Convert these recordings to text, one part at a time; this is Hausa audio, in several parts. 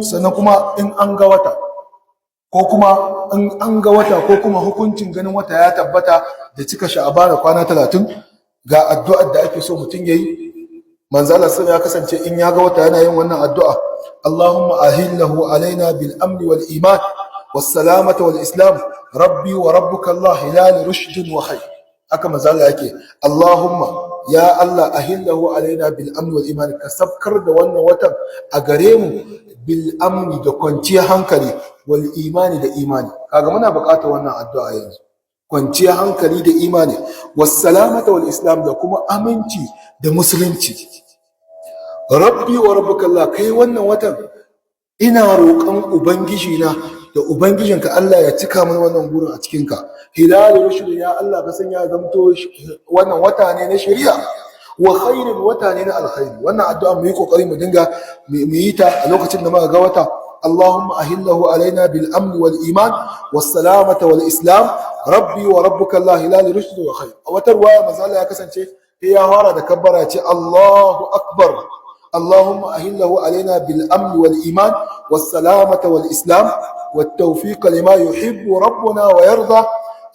sannan kuma in an ga wata ko kuma hukuncin ganin wata ya tabbata da cika sha'abana kwana 30 ga addu'ar da ake so mutum yayi. manzo Allah sai ya kasance in ya ga wata yana yin wannan addu'a, Allahumma ahillahu alaina bil amni wal iman was salamata wal islam rabbi wa rabbuka Allah hilal rushdin wa khair. Haka manzo Allah yake, Allahumma ya Allah ahillahu alaina bil amni wal iman, ka sabkar da wannan watan a gare mu bil amni da kwanciyar hankali wal imani da imani. Kaga muna buƙatar wannan addu'a yanzu, kwanciyar hankali da imani, was salamata wal islam da kuma aminci da musulunci. Rabbi wa rabbuka Allah, kai wannan watan ina roƙon ubangiji na da ubangijinka Allah ya cika mana wannan gurin a cikin ka. Hilalul rushd, ya Allah ka sanya zamto wannan wata ne na shari'a, wa khairul wata ne na alkhairi. Wannan addu'a mu yi kokari mu dinga mu yi ta a lokacin da muka ga wata. Allahumma ahillahu alaina bil amn wal iman was salamata wal islam rabbi wa rabbuka Allah hilalul rushd wa khair. A wata ruwaya manzo Allah ya kasance ya fara da kabbara ce Allahu akbar. Allahumma ahillahu alaina bil amn wal iman was salamata wal islam wat tawfiq lima yuhibbu rabbuna wa yarda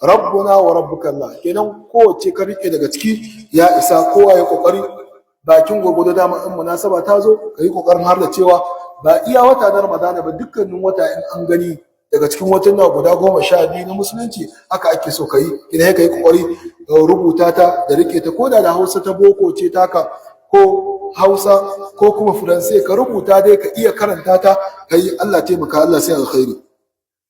rabbuna wa rabbuka Allah. Kenan kowace ka rike daga ciki ya isa, kowa ya kokari bakin gurgudu dama in munasaba ta zo kai kokarin har da cewa ba iya wata na Ramadana ba, dukkanin wata in an gani daga cikin watan na guda 12 na musulunci haka ake so kai. Idan kai kokari rubuta ta da rike ta, koda da Hausa ta boko ce taka ko Hausa ko kuma Faransai, ka rubuta dai ka iya karanta ta kai. Allah taimaka, Allah sai alkhairi.